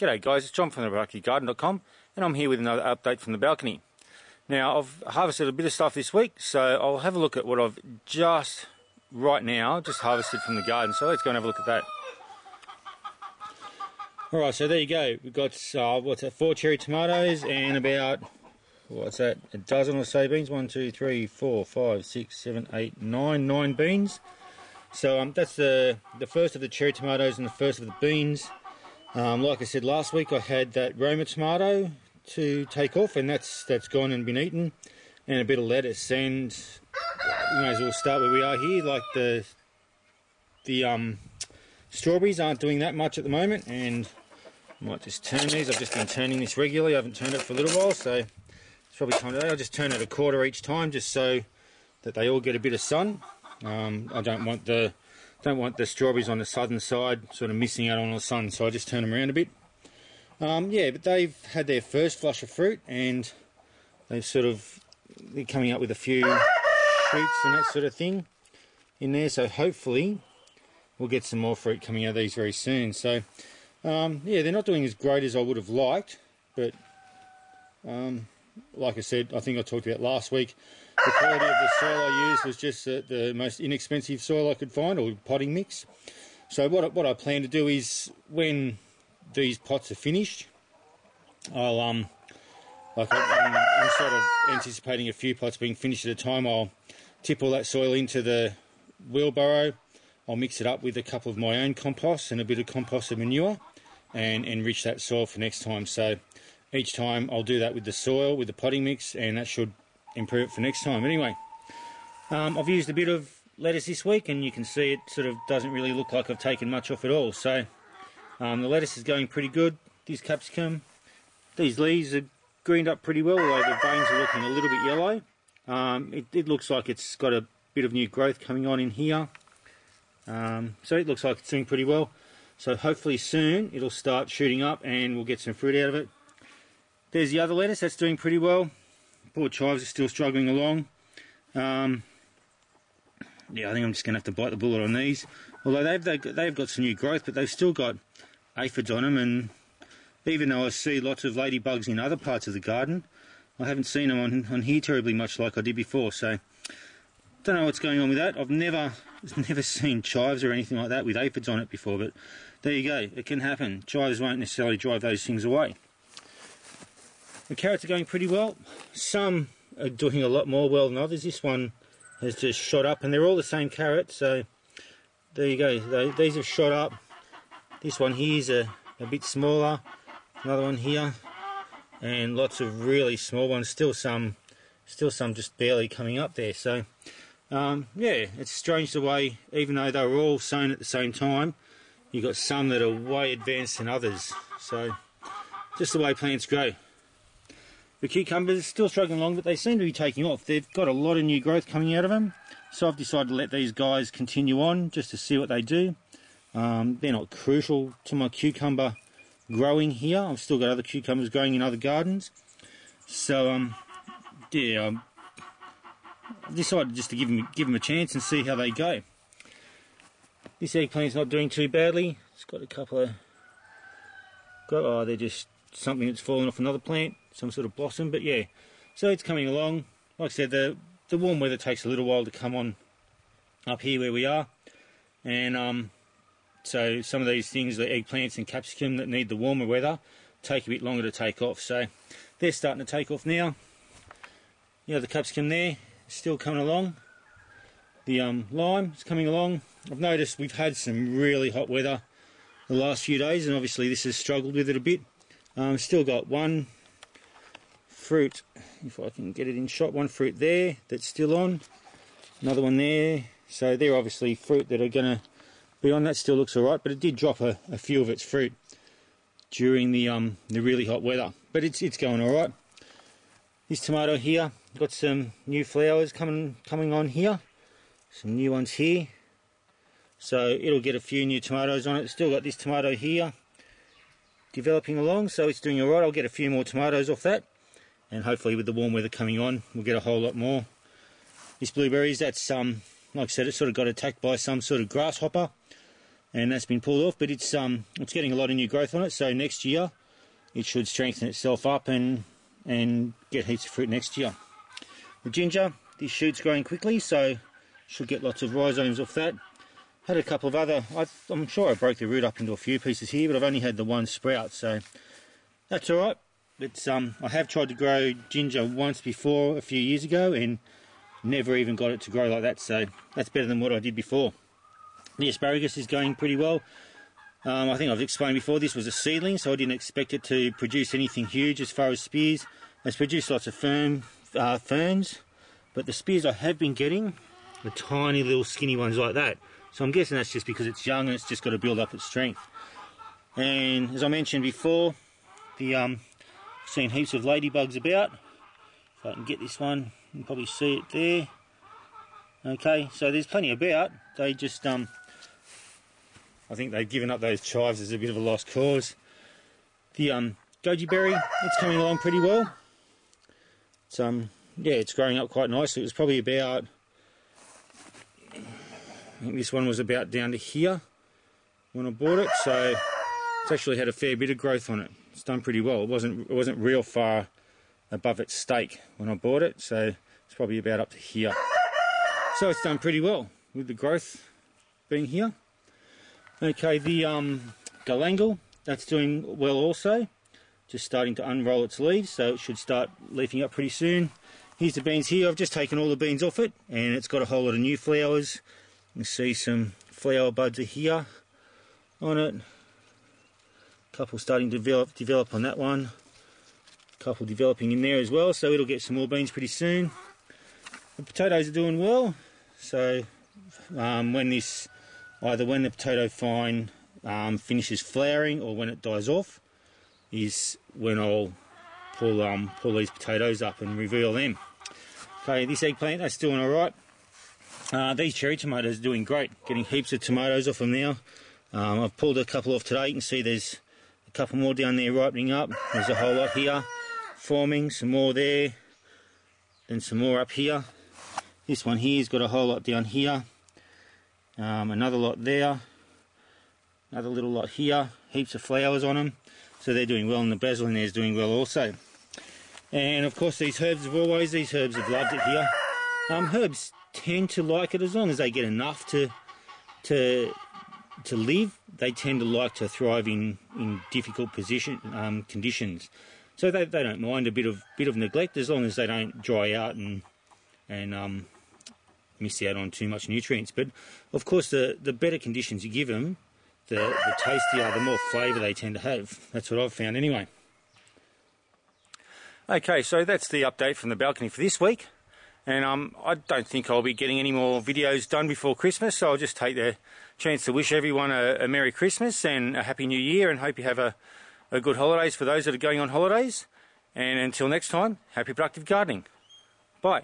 G'day guys, it's John from theluckygarden.com and I'm here with another update from the balcony. Now I've harvested a bit of stuff this week, so I'll have a look at what I've just harvested from the garden. So let's go and have a look at that. Alright, so there you go. We've got 4 cherry tomatoes and about, a dozen or so beans. 1, 2, 3, 4, 5, 6, 7, 8, 9 beans. So that's the first of the cherry tomatoes and the first of the beans. Like I said last week, I had that Roma tomato to take off, and that's gone and been eaten, and a bit of lettuce. And we may as well start where we are here. Like the strawberries aren't doing that much at the moment, and I might just turn these. I've just been turning this regularly. I haven't turned it for a little while, so it's probably time today. I'll just turn it a quarter each time, just so that they all get a bit of sun. I don't want the strawberries on the southern side sort of missing out on the sun, so I just turn them around a bit. Yeah, but they've had their first flush of fruit, and they're coming up with a few shoots and that sort of thing in there, so hopefully we'll get some more fruit coming out of these very soon. So yeah, they're not doing as great as I would have liked, but like I said, I think I talked about last week, the quality of the soil I used was just the most inexpensive soil I could find, or potting mix. So what I plan to do is, when these pots are finished, I'm sort of anticipating a few pots being finished at a time. I'll tip all that soil into the wheelbarrow. I'll mix it up with a couple of my own compost and a bit of composted manure, and enrich that soil for next time. So each time I'll do that with the soil, with the potting mix, and that should improve it for next time. Anyway, I've used a bit of lettuce this week, and you can see it sort of doesn't really look like I've taken much off at all. So the lettuce is going pretty good. This capsicum, these leaves are greened up pretty well, although the veins are looking a little bit yellow. It looks like it's got a bit of new growth coming on in here. So it looks like it's doing pretty well. So hopefully soon it'll start shooting up and we'll get some fruit out of it. There's the other lettuce, that's doing pretty well. Poor chives are still struggling along. Yeah, I think I'm just going to have to bite the bullet on these. Although they've got some new growth, but they've still got aphids on them, and even though I see lots of ladybugs in other parts of the garden, I haven't seen them on here terribly much like I did before. So don't know what's going on with that. I've never seen chives or anything like that with aphids on it before, but there you go, it can happen. Chives won't necessarily drive those things away. The carrots are going pretty well. Some are doing a lot more well than others. This one has just shot up, and they're all the same carrot, so there you go. These have shot up. This one here is a bit smaller. Another one here, and lots of really small ones. Still some just barely coming up there. So yeah, it's strange the way, even though they were all sown at the same time, you've got some that are way advanced than others. So just the way plants grow. The cucumbers still struggling along, but they seem to be taking off. They've got a lot of new growth coming out of them, so I've decided to let these guys continue on just to see what they do. They're not crucial to my cucumber growing here. I've still got other cucumbers growing in other gardens, so yeah, I've decided just to give them a chance and see how they go. This eggplant's not doing too badly. It's got a couple of they're just something that's fallen off another plant, some sort of blossom, but yeah, so it's coming along. Like I said, the warm weather takes a little while to come on up here where we are, and so some of these things, the eggplants and capsicum that need the warmer weather, take a bit longer to take off. So they're starting to take off now. You know, the capsicum there is still coming along. The lime is coming along. I've noticed we've had some really hot weather the last few days, and obviously this has struggled with it a bit. Still got one fruit, if I can get it in shot, one fruit there that's still on, another one there. So they're obviously fruit that are going to be on. That still looks alright, but it did drop a few of its fruit during the really hot weather, but it's going alright. This tomato here got some new flowers coming on here, some new ones here, so it'll get a few new tomatoes on it. Still got this tomato here developing along, so it's doing alright. I'll get a few more tomatoes off that, and hopefully with the warm weather coming on we'll get a whole lot more. This blueberries, that's like I said, it sort of got attacked by some sort of grasshopper, and that's been pulled off, but it's getting a lot of new growth on it, so next year it should strengthen itself up and get heaps of fruit next year. The ginger, this shoot's growing quickly, so should get lots of rhizomes off that. Had a couple of other, I'm sure I broke the root up into a few pieces here, but I've only had the one sprout, so that's alright. But I have tried to grow ginger once before a few years ago and never even got it to grow like that, so that's better than what I did before. The asparagus is going pretty well. I think I've explained before, this was a seedling, so I didn't expect it to produce anything huge as far as spears. It's produced lots of ferns, but the spears I have been getting are tiny little skinny ones like that. So I'm guessing that's just because it's young and it's just got to build up its strength. And as I mentioned before, seen heaps of ladybugs about. If I can get this one, you can probably see it there. Okay, so there's plenty about. They just, I think they've given up those chives as a bit of a lost cause. The goji berry, it's coming along pretty well. It's yeah, it's growing up quite nicely. It was probably about, I think this one was about down to here when I bought it, so it's actually had a fair bit of growth on it. It's done pretty well. It wasn't real far above its stake when I bought it, so it's probably about up to here. So it's done pretty well with the growth being here. Okay, the galangal, that's doing well also. Just starting to unroll its leaves, so it should start leafing up pretty soon. Here's the beans here. I've just taken all the beans off it, and it's got a whole lot of new flowers. You can see some flower buds are here on it. A couple starting to develop on that one. A couple developing in there as well, so it'll get some more beans pretty soon. The potatoes are doing well, so when the potato vine finishes flowering or when it dies off is when I'll pull these potatoes up and reveal them. Okay, this eggplant, that's doing alright. These cherry tomatoes are doing great, getting heaps of tomatoes off them now. I've pulled a couple off today. You can see there's a couple more down there ripening up. There's a whole lot here forming, some more there, then some more up here. This one here's got a whole lot down here, another lot there, another little lot here, heaps of flowers on them, so they're doing well, and the basil in there is doing well also. And of course these herbs have loved it here. Herbs tend to like it as long as they get enough to live. They tend to like to thrive in difficult conditions, so they don't mind a bit of neglect as long as they don't dry out and miss out on too much nutrients. But of course the better conditions you give them, the tastier, the more flavour they tend to have. That's what I've found anyway. Okay, so that's the update from the balcony for this week, and I don't think I'll be getting any more videos done before Christmas, so I'll just take the chance to wish everyone a Merry Christmas and a Happy New Year, and hope you have a good holidays for those that are going on holidays. And until next time, happy productive gardening. Bye.